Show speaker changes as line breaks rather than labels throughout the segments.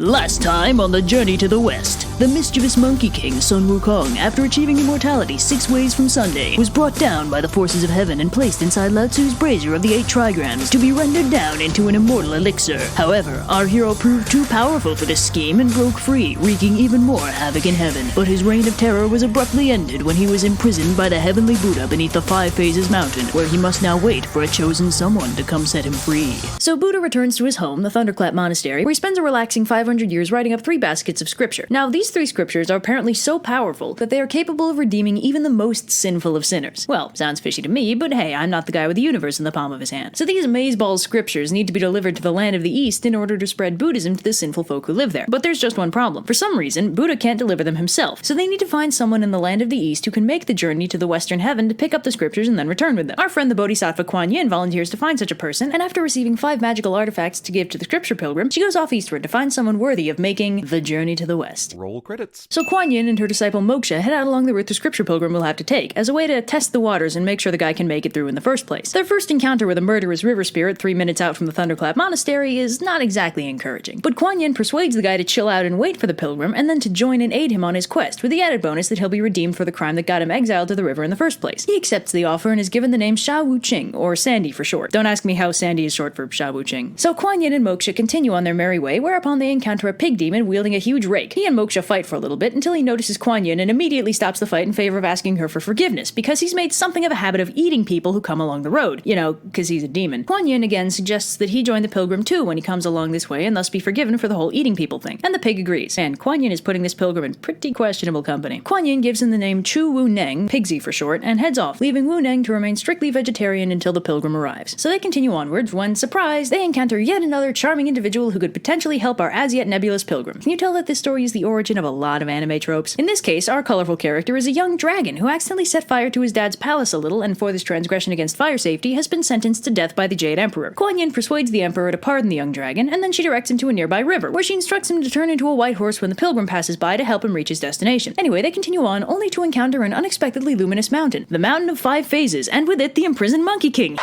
Last time on the journey to the west, the mischievous Monkey King Sun Wukong, after achieving immortality 6 ways from Sunday, was brought down by the forces of heaven and placed inside Lao Tzu's brazier of the 8 trigrams to be rendered down into an immortal elixir. However, our hero proved too powerful for this scheme and broke free, wreaking even more havoc in heaven. But his reign of terror was abruptly ended when he was imprisoned by the heavenly Buddha beneath the 5 Phases mountain, where he must now wait for a chosen someone to come set him free. So Buddha returns to his home, the Thunderclap Monastery, where he spends a relaxing 500 years writing up 3 baskets of scripture. Now, these 3 scriptures are apparently so powerful that they are capable of redeeming even the most sinful of sinners. Well, sounds fishy to me, but hey, I'm not the guy with the universe in the palm of his hand. So these amazeballs scriptures need to be delivered to the land of the East in order to spread Buddhism to the sinful folk who live there. But there's just one problem. For some reason, Buddha can't deliver them himself, so they need to find someone in the land of the East who can make the journey to the Western Heaven to pick up the scriptures and then return with them. Our friend the Bodhisattva Kuan Yin volunteers to find such a person, and after receiving 5 magical artifacts to give to the scripture pilgrim, she goes off eastward to find someone worthy of making the journey to the West.
Roll credits.
So Kuan Yin and her disciple Moksha head out along the route the scripture pilgrim will have to take, as a way to test the waters and make sure the guy can make it through in the first place. Their first encounter with a murderous river spirit 3 minutes out from the Thunderclap Monastery is not exactly encouraging. But Kuan Yin persuades the guy to chill out and wait for the pilgrim, and then to join and aid him on his quest, with the added bonus that he'll be redeemed for the crime that got him exiled to the river in the first place. He accepts the offer and is given the name Sha Wu Qing, or Sandy for short. Don't ask me how Sandy is short for Sha Wu Qing. So Kuan Yin and Moksha continue on their merry way, whereupon they encounter a pig demon wielding a huge rake. He and Moksha fight for a little bit until he notices Kuan Yin and immediately stops the fight in favor of asking her for forgiveness, because he's made something of a habit of eating people who come along the road. You know, because he's a demon. Kuan Yin again suggests that he join the pilgrim too when he comes along this way and thus be forgiven for the whole eating people thing. And the pig agrees. And Kuan Yin is putting this pilgrim in pretty questionable company. Kuan Yin gives him the name Chu Wu Neng, Pigsy for short, and heads off, leaving Wu Neng to remain strictly vegetarian until the pilgrim arrives. So they continue onwards when, surprise, they encounter yet another charming individual who could potentially help our as yet nebulous pilgrim. Can you tell that this story is the origin of a lot of anime tropes? In this case, our colorful character is a young dragon who accidentally set fire to his dad's palace a little, and for this transgression against fire safety has been sentenced to death by the Jade Emperor. Kuan Yin persuades the Emperor to pardon the young dragon, and then she directs him to a nearby river, where she instructs him to turn into a white horse when the pilgrim passes by to help him reach his destination. Anyway, they continue on, only to encounter an unexpectedly luminous mountain, the Mountain of 5 Phases, and with it the imprisoned Monkey King.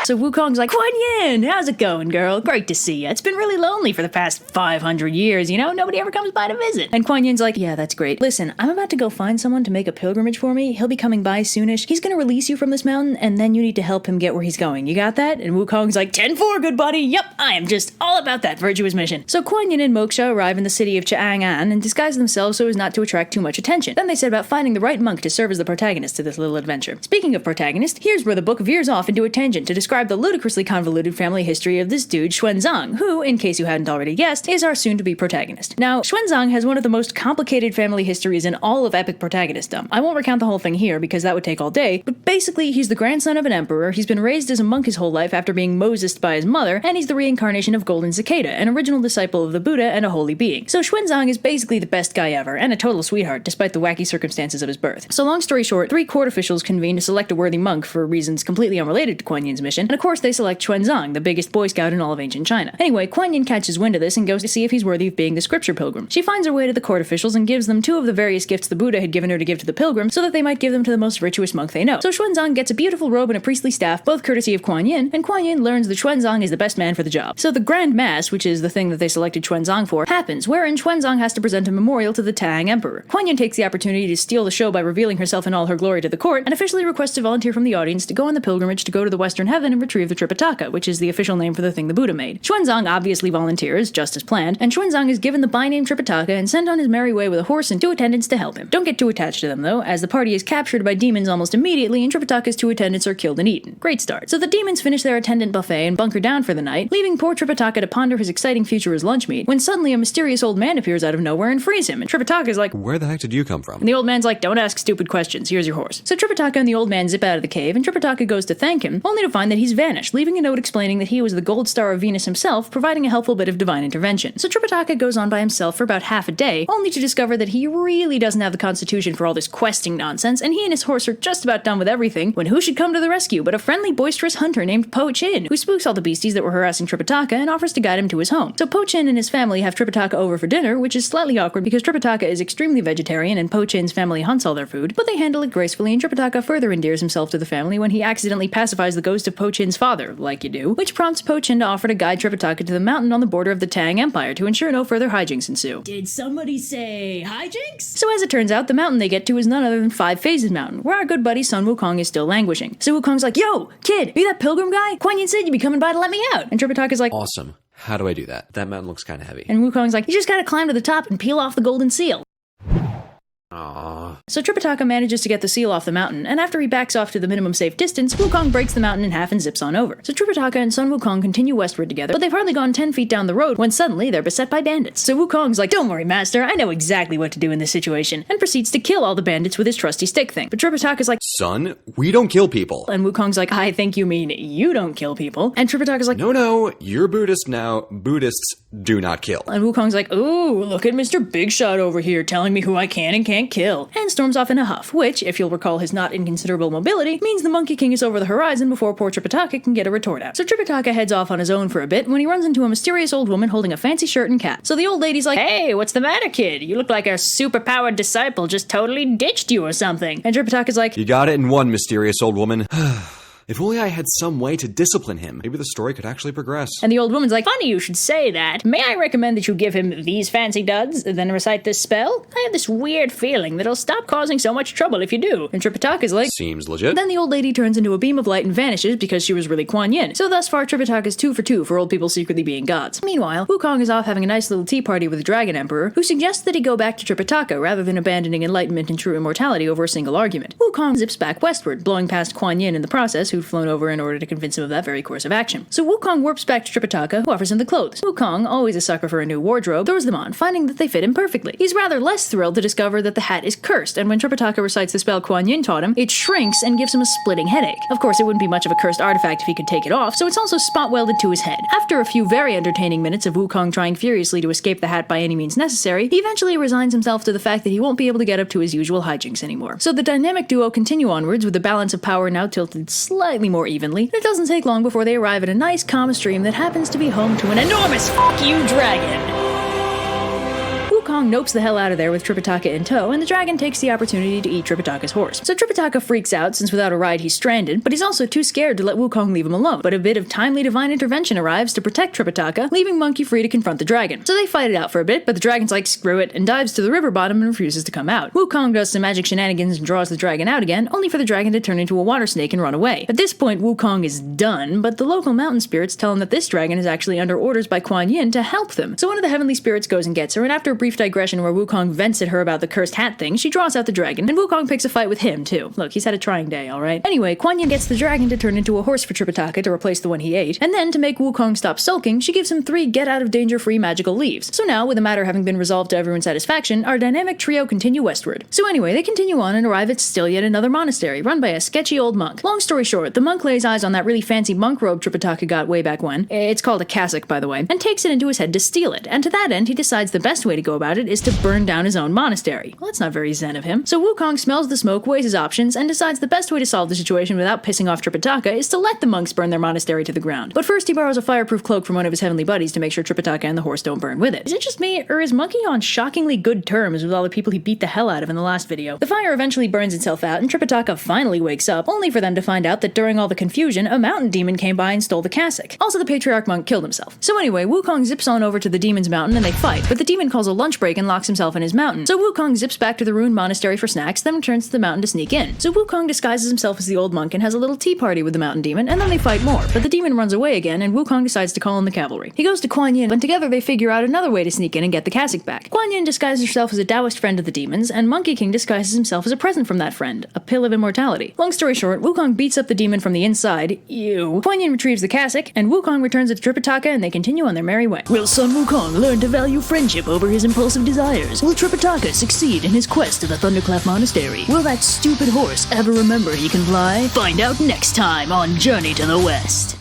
So Wukong's like, Kuan Yin, how's it going, girl? Great to see ya. It's been really lonely for the past 500 years, you know? Nobody ever comes by to visit. And Kuan Yin's like, yeah, that's great. Listen, I'm about to go find someone to make a pilgrimage for me. He'll be coming by soonish. He's gonna release you from this mountain, and then you need to help him get where he's going. You got that? And Wukong's like, 10-4, good buddy. Yep, I am just all about that virtuous mission. So Kuan Yin and Moksha arrive in the city of Chang'an and disguise themselves so as not to attract too much attention. Then they set about finding the right monk to serve as the protagonist to this little adventure. Speaking of protagonist, here's where the book veers off into a tangent to describe the ludicrously convoluted family history of this dude Xuanzang, who, in case you hadn't already guessed, is our soon-to-be protagonist. Now, Xuanzang has one of the most complicated family histories in all of epic protagonistdom. I won't recount the whole thing here because that would take all day, but basically he's the grandson of an emperor, he's been raised as a monk his whole life after being Mosesed by his mother, and he's the reincarnation of Golden Cicada, an original disciple of the Buddha and a holy being. So Xuanzang is basically the best guy ever, and a total sweetheart, despite the wacky circumstances of his birth. So long story short, 3 court officials convene to select a worthy monk for reasons completely unrelated to Kuan Yin's mission, and of course they select Xuanzang, the biggest Boy Scout in all of ancient China. Anyway, Kuan Yin catches wind of this and goes to see if he's worthy of being the scripture pilgrim. She finds her way to the court officials and gives them 2 of the various gifts the Buddha had given her to give to the pilgrim so that they might give them to the most virtuous monk they know. So Xuanzang gets a beautiful robe and a priestly staff, both courtesy of Kuan Yin, and Kuan Yin learns that Xuanzang is the best man for the job. So the Grand Mass, which is the thing that they selected Xuanzang for, happens, wherein Xuanzang has to present a memorial to the Tang Emperor. Kuan Yin takes the opportunity to steal the show by revealing herself in all her glory to the court, and officially requests to volunteer from the audience to go on the pilgrimage to go to the Western Heaven and retrieve the Tripitaka, which is the official name for the thing the Buddha made. Xuanzang obviously volunteers, just as planned, and Xuanzang is given the by-name Tripitaka and sent on his merry way with a horse and 2 attendants to help him. Don't get too attached to them, though, as the party is captured by demons almost immediately and Tripitaka's 2 attendants are killed and eaten. Great start. So the demons finish their attendant buffet and bunker down for the night, leaving poor Tripitaka to ponder his exciting future as lunch meat, when suddenly a mysterious old man appears out of nowhere and frees him, and Tripitaka's like,
where the heck did you come from?
And the old man's like, don't ask stupid questions, here's your horse. So Tripitaka and the old man zip out of the cave, and Tripitaka goes to thank him, only to find that he's vanished, leaving a note explaining that he was the gold star of Venus himself, providing a helpful bit of divine intervention. So Tripitaka goes on by himself for about half a day, only to discover that he really doesn't have the constitution for all this questing nonsense, and he and his horse are just about done with everything, when who should come to the rescue but a friendly, boisterous hunter named Po Chin, who spooks all the beasties that were harassing Tripitaka and offers to guide him to his home. So Po Chin and his family have Tripitaka over for dinner, which is slightly awkward because Tripitaka is extremely vegetarian and Po Chin's family hunts all their food, but they handle it gracefully, and Tripitaka further endears himself to the family when he accidentally pacifies the ghost of Po Chin's father, like you do, which prompts Po Chin to offer to guide Tripitaka to the mountain on the border of the Tang Empire to ensure no further hijinks ensue.
Did somebody say hijinks?
So as it turns out, the mountain they get to is none other than Five Phases Mountain, where our good buddy Sun Wukong is still languishing. So Wukong's like, "Yo, kid, you that pilgrim guy? Kuan Yin said you'd be coming by to let me out." And Tripitaka's like,
Awesome. How do I do that? That mountain looks kind of heavy.
and Wukong's like, "You just gotta climb to the top and peel off the golden seal."
Aww.
So Tripitaka manages to get the seal off the mountain, and after he backs off to the minimum safe distance, Wukong breaks the mountain in half and zips on over. So Tripitaka and Sun Wukong continue westward together, but they've hardly gone 10 feet down the road when suddenly they're beset by bandits. So Wukong's like, "Don't worry, master, I know exactly what to do in this situation," and proceeds to kill all the bandits with his trusty stick thing. But Tripitaka's like,
Son, we don't kill people.
and Wukong's like, "I think you mean you don't kill people." And Tripitaka's like,
No, you're Buddhist now. Buddhists do not kill.
and Wukong's like, "Ooh, look at Mr. Big Shot over here telling me who I can and can't kill," and storms off in a huff, which, if you'll recall his not inconsiderable mobility, means the Monkey King is over the horizon before poor Tripitaka can get a retort out. So Tripitaka heads off on his own for a bit when he runs into a mysterious old woman holding a fancy shirt and cap. So the old lady's like, "Hey, what's the matter, kid? You look like our superpowered disciple just totally ditched you or something." And Tripitaka's like,
You got it in one, mysterious old woman. If only I had some way to discipline him. Maybe the story could actually progress.
and the old woman's like, "Funny you should say that. May I recommend that you give him these fancy duds, then recite this spell? I have this weird feeling that it'll stop causing so much trouble if you do." And Tripitaka's like,
Seems legit.
then the old lady turns into a beam of light and vanishes because she was really Kuan Yin. So thus far, Tripitaka's 2 for 2 for old people secretly being gods. Meanwhile, Wukong is off having a nice little tea party with the Dragon Emperor, who suggests that he go back to Tripitaka rather than abandoning enlightenment and true immortality over a single argument. Wukong zips back westward, blowing past Kuan Yin in the process, who'd flown over in order to convince him of that very course of action. So Wukong warps back to Tripitaka, who offers him the clothes. Wukong, always a sucker for a new wardrobe, throws them on, finding that they fit him perfectly. He's rather less thrilled to discover that the hat is cursed, and when Tripitaka recites the spell Kuan Yin taught him, it shrinks and gives him a splitting headache. Of course, it wouldn't be much of a cursed artifact if he could take it off, so it's also spot welded to his head. After a few very entertaining minutes of Wukong trying furiously to escape the hat by any means necessary, he eventually resigns himself to the fact that he won't be able to get up to his usual hijinks anymore. So the dynamic duo continue onwards with the balance of power now tilted slightly more evenly, and it doesn't take long before they arrive at a nice calm stream that happens to be home to an enormous f*** you dragon. Wukong nopes the hell out of there with Tripitaka in tow, and the dragon takes the opportunity to eat Tripitaka's horse. So Tripitaka freaks out since without a ride he's stranded, but he's also too scared to let Wukong leave him alone. But a bit of timely divine intervention arrives to protect Tripitaka, leaving Monkey free to confront the dragon. So they fight it out for a bit, but the dragon's like, screw it, and dives to the river bottom and refuses to come out. Wukong does some magic shenanigans and draws the dragon out again, only for the dragon to turn into a water snake and run away. At this point, Wukong is done, but the local mountain spirits tell him that this dragon is actually under orders by Kuan Yin to help them. So one of the heavenly spirits goes and gets her, and after a brief digression where Wukong vents at her about the cursed hat thing, she draws out the dragon, and Wukong picks a fight with him, too. Look, he's had a trying day, alright? Anyway, Kuan Yin gets the dragon to turn into a horse for Tripitaka to replace the one he ate, and then, to make Wukong stop sulking, she gives him 3 get-out-of-danger-free magical leaves. So now, with the matter having been resolved to everyone's satisfaction, our dynamic trio continue westward. So anyway, they continue on and arrive at still yet another monastery, run by a sketchy old monk. Long story short, the monk lays eyes on that really fancy monk robe Tripitaka got way back when, it's called a cassock, by the way, and takes it into his head to steal it, and to that end, he decides the best way to go about it is to burn down his own monastery. Well, that's not very zen of him. So Wukong smells the smoke, weighs his options, and decides the best way to solve the situation without pissing off Tripitaka is to let the monks burn their monastery to the ground. But first he borrows a fireproof cloak from one of his heavenly buddies to make sure Tripitaka and the horse don't burn with it. Is it just me, or is Monkey on shockingly good terms with all the people he beat the hell out of in the last video? The fire eventually burns itself out, and Tripitaka finally wakes up, only for them to find out that during all the confusion, a mountain demon came by and stole the cassock. Also, the patriarch monk killed himself. So anyway, Wukong zips on over to the demon's mountain and they fight, but the demon calls a lunch break and locks himself in his mountain. So Wukong zips back to the ruined monastery for snacks, then returns to the mountain to sneak in. So Wukong disguises himself as the old monk and has a little tea party with the mountain demon, and then they fight more, but the demon runs away again, and Wukong decides to call in the cavalry. He goes to Kuan Yin, and together they figure out another way to sneak in and get the cassock back. Kuan Yin disguises herself as a Taoist friend of the demons, and Monkey King disguises himself as a present from that friend, a pill of immortality. Long story short, Wukong beats up the demon from the inside, ew. Kuan Yin retrieves the cassock, and Wukong returns it to Tripitaka, and they continue on their merry way.
Will Sun Wukong learn to value friendship over his impulsive desires? Will Tripitaka succeed in his quest to the Thunderclap Monastery? Will that stupid horse ever remember he can fly? Find out next time on Journey to the West.